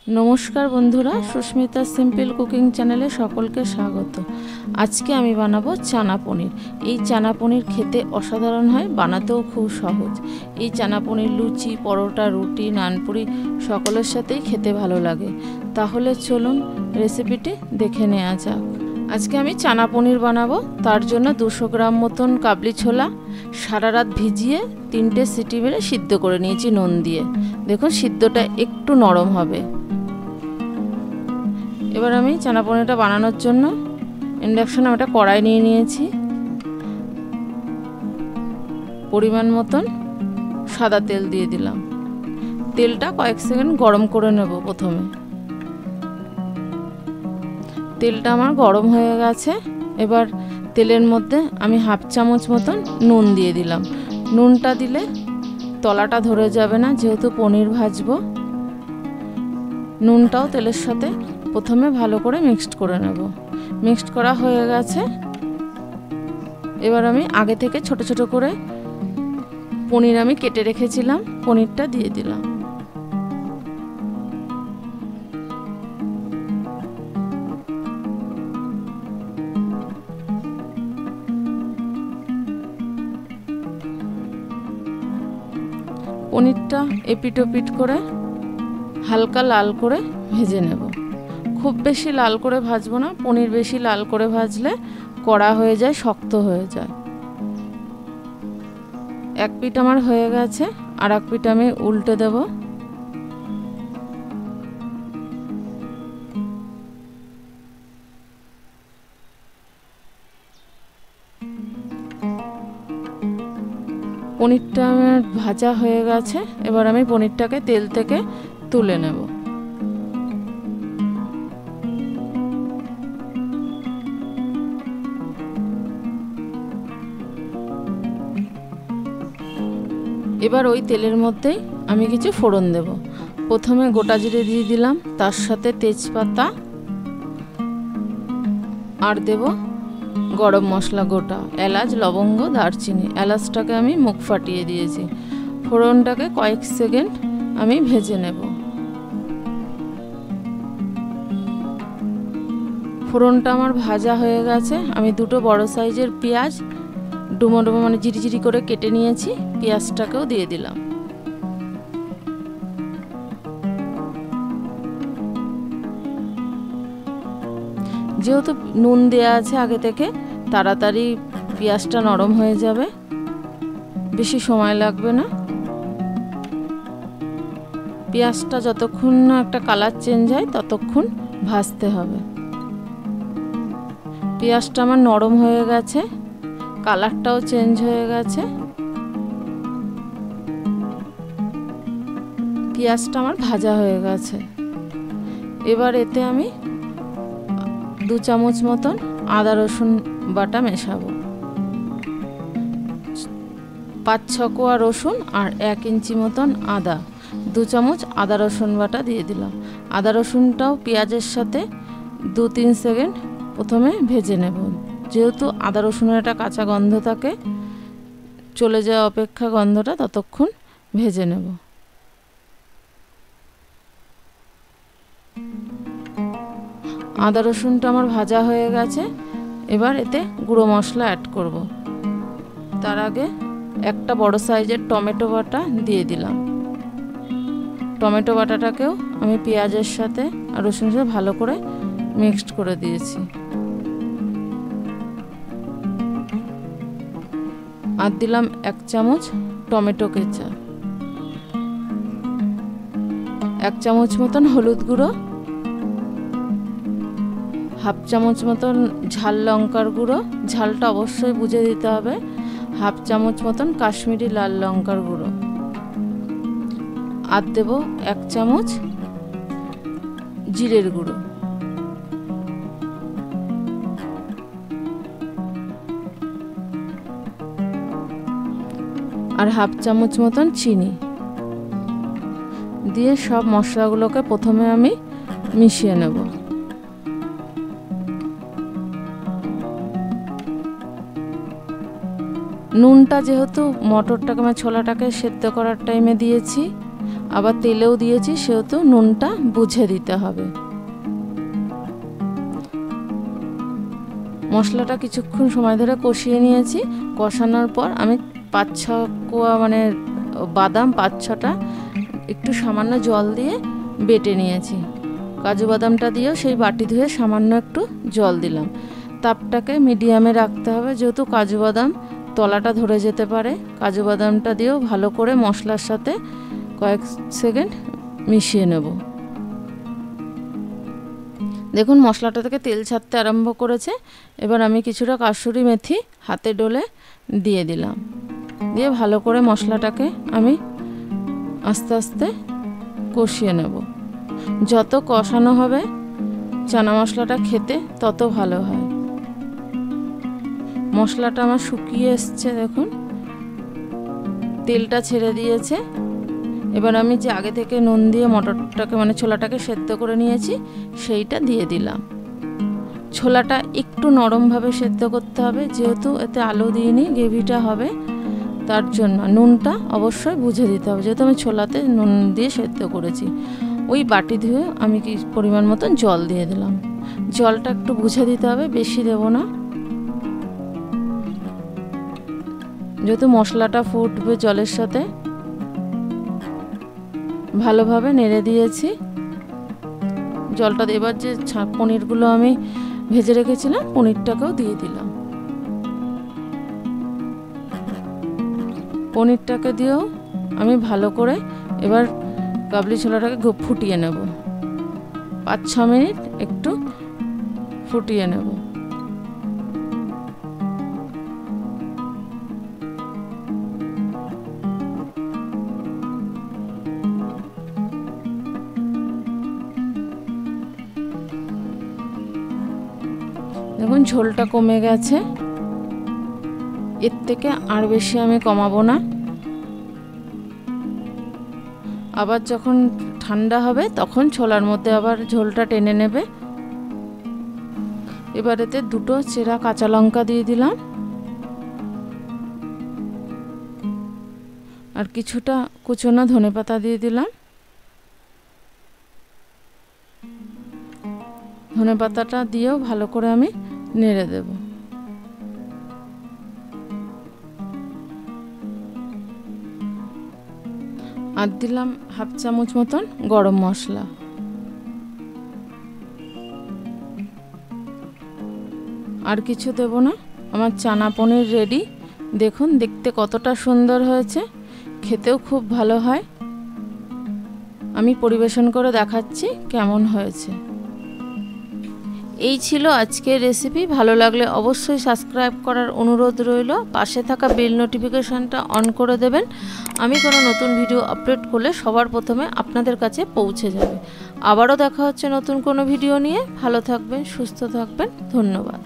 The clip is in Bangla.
नमस्कार बंधुरा सुष्मिता सिम्पल कुकिंग चैनेले सकलके स्वागत। आज के आमी बानाबो चाना पनीर। ये चाना पनीर खेते असाधारण है, बानातेও खूब सहज। ये चाना पनीर लुचि परोटा रुटी नानपुरी सकलेर साथेई खेते भालो लागे। ताहले चलुन रेसिपिटी देखे नेওয়া যাক। आज के आमी चाना पनीर बानाबो। तार जोन्नो 200 ग्राम मतन काबली छोला सारा रात भिजिए 3টে सीटी मेरे सिद्ध करे निয়েছি নুন দিয়ে। देखुन सिद्धटा एकटू नरम होबे। এবার আমি চানা পনিরটা বানানোর জন্য ইন্ডাকশনে একটা কড়াই নিয়ে নিয়েছি। পরিমাণ মতন সাদা তেল দিয়ে দিলাম। তেলটা কয়েক সেকেন্ড গরম করে নেব। প্রথমে তেলটা আমার গরম হয়ে গেছে। এবার তেলের মধ্যে আমি হাফ চামচ মতন নুন দিয়ে দিলাম। নুনটা দিলে তলাটা ধরে যাবে না, যেহেতু পনির ভাজবো। নুনটাও তেলের সাথে প্রথমে ভালো করে মিক্সড করে নেব। মিক্সড করা হয়ে গেছে। এবার আমি আগে থেকে ছোট ছোট করে পনির আমি কেটে রেখেছিলাম, পনিরটা দিয়ে দিলাম। পনিরটা এপিট ওপিট করে হালকা লাল করে ভেজে নেব। খুব বেশি লাল করে ভাজবো না, পনির বেশি লাল করে ভাজলে কড়া হয়ে যায়, শক্ত হয়ে যায়। এক পিঠ আমার হয়ে গেছে, আর এক পিঠ আমি উল্টে দেব। পনিরটা আমার ভাজা হয়ে গেছে। এবার আমি পনিরটাকে তেল থেকে তুলে নেব। এবার ওই তেলের মধ্যেই আমি কিছু ফোড়ন দেব। প্রথমে গোটা জিরে দিয়ে দিলাম, তার সাথে তেজপাতা আর দেব গরম মশলা গোটা, এলাচ লবঙ্গ দারচিনি। এলাচটাকে আমি মুখ ফাটিয়ে দিয়েছি। ফোড়নটাকে কয়েক সেকেন্ড আমি ভেজে নেব। ফোড়নটা আমার ভাজা হয়ে গেছে। আমি দুটো বড় সাইজের পেঁয়াজ ডুমো ডুমো মানে জিরি করে কেটে নিয়েছি। পেঁয়াজটাকেও দিয়ে দিলাম। যেহেতু নুন দেয়া আছে আগে থেকে, তাড়াতাড়ি পেঁয়াজটা নরম হয়ে যাবে, বেশি সময় লাগবে না। পেঁয়াজটা যতক্ষণ না একটা কালার চেঞ্জ হয় ততক্ষণ ভাজতে হবে। পেঁয়াজটা আমার নরম হয়ে গেছে, কালারটাও চেঞ্জ হয়ে গেছে। পেঁয়াজটা আমার ভাজা হয়ে গেছে। এবার এতে আমি 2 চামচ মতন আদা রসুন বাটা মেশাবো। 5-6 কোয়া রসুন আর 1 ইঞ্চি মতন আদা, 2 চামচ আদা রসুন বাটা দিয়ে দিলাম। আদা রসুনটাও পেঁয়াজের সাথে 2-3 সেকেন্ড প্রথমে ভেজে নেব। যেহেতু আদা রসুনের একটা কাঁচা গন্ধ থাকে, চলে যাওয়া অপেক্ষা গন্ধটা ততক্ষণ ভেজে নেব। আদা রসুনটা আমার ভাজা হয়ে গেছে। এবার এতে গুঁড়ো মশলা অ্যাড করব। তার আগে একটা বড় সাইজের টমেটো বাটা দিয়ে দিলাম। টমেটো বাটাটাকেও আমি পেঁয়াজের সাথে আর রসুনের সাথে ভালো করে মিক্সড করে দিয়েছি। আর দিলাম 1 চামচ টমেটো কেচাপ, 1 চামচ মতন হলুদ গুঁড়ো, হাফ চামচ মতন ঝাল লঙ্কার গুঁড়ো, ঝালটা অবশ্যই বুঝে দিতে হবে, হাফ চামচ মতন কাশ্মীরি লাল লঙ্কার গুঁড়ো, আর দেব 1 চামচ জিরের গুঁড়ো। আর হাফ চামচ মতন চিনি দিয়ে সব মশলাগুলোকে প্রথমে আমি মিশিয়ে নেব। নুনটা যেহেতু মটরটাকে ছোলাটাকে সেদ্ধ করার টাইমে দিয়েছি, আবার তেলেও দিয়েছি, সেহেতু নুনটা বুঝে দিতে হবে। মশলাটা কিছুক্ষণ সময় ধরে কষিয়ে নিয়েছি। কষানোর পর আমি 5-6 কোয়া মানে বাদাম 5-6টা একটু সামান্য জল দিয়ে বেটে নিয়েছি। কাজু বাদামটা দিয়েও সেই বাটি ধুয়ে সামান্য একটু জল দিলাম। তাপটাকে মিডিয়ামে রাখতে হবে, যেহেতু কাজু বাদাম তলাটা ধরে যেতে পারে। কাজু বাদামটা দিয়েও ভালো করে মশলার সাথে কয়েক সেকেন্ড মিশিয়ে নেব। দেখুন মশলাটা থেকে তেল ছাড়তে আরম্ভ করেছে। এবার আমি কিছুটা কাসুরি মেথি হাতে ডলে দিয়ে দিলাম, দিয়ে ভালো করে মশলাটাকে আমি আস্তে আস্তে কষিয়ে নেব। যত কষানো হবে চানা মশলাটা খেতে তত ভালো হয়। মশলাটা আমার শুকিয়ে এসছে, দেখুন তেলটা ছেড়ে দিয়েছে। এবার আমি যে আগে থেকে নুন দিয়ে মটরটাকে মানে ছোলাটাকে সেদ্ধ করে নিয়েছি সেইটা দিয়ে দিলাম। ছোলাটা একটু নরমভাবে সেদ্ধ করতে হবে, যেহেতু এতে আলু দিইনি, গ্রেভিটা হবে, তার জন্য নুনটা অবশ্যই বুঝে দিতে হবে। যেহেতু আমি ছোলাতে নুন দিয়ে সেদ্ধ করেছি। ওই বাটি ধুয়ে আমি কি পরিমাণ মতন জল দিয়ে দিলাম। জলটা একটু বুঝে দিতে হবে, বেশি দেব না। যেহেতু মশলাটা ফুটবে জলের সাথে, ভালোভাবে নেড়ে দিয়েছি জলটা। এবার যে পনিরগুলো আমি ভেজে রেখেছিলাম পনিরটাকেও দিয়ে দিলাম। পনিরটাকে দিয়েও আমি ভালো করে এবার কাবলি ছোলাটাকে ফুটিয়ে নেব। 5-6 মিনিট একটু ফুটিয়ে নেব। দেখুন ঝোলটা কমে গেছে, এর থেকে আর বেশি আমি কমাবো না। আবার যখন ঠান্ডা হবে তখন ছোলার মধ্যে আবার ঝোলটা টেনে নেবে। এবার এতে 2টো চেরা কাঁচা লঙ্কা দিয়ে দিলাম, আর কিছুটা কুচনো ধনেপাতা দিয়ে দিলাম। ধনেপাতাটা দিয়েও ভালো করে আমি নেড়ে দেব। আর দিলাম 1/2 চামচ মতন গরম মশলা। আর কিছু দেব না। আমার চানা পনির রেডি। দেখুন দেখতে কতটা সুন্দর হয়েছে, খেতেও খুব ভালো হয়। আমি পরিবেশন করে দেখাচ্ছি কেমন হয়েছে। এই ছিল আজকের রেসিপি। ভালো লাগলে অবশ্যই সাবস্ক্রাইব করার অনুরোধ রইল। পাশে থাকা বেল নোটিফিকেশানটা অন করে দেবেন। আমি কোনো নতুন ভিডিও আপলোড করলে সবার প্রথমে আপনাদের কাছে পৌঁছে যাবে। আবারও দেখা হচ্ছে নতুন কোনো ভিডিও নিয়ে। ভালো থাকবেন, সুস্থ থাকবেন। ধন্যবাদ।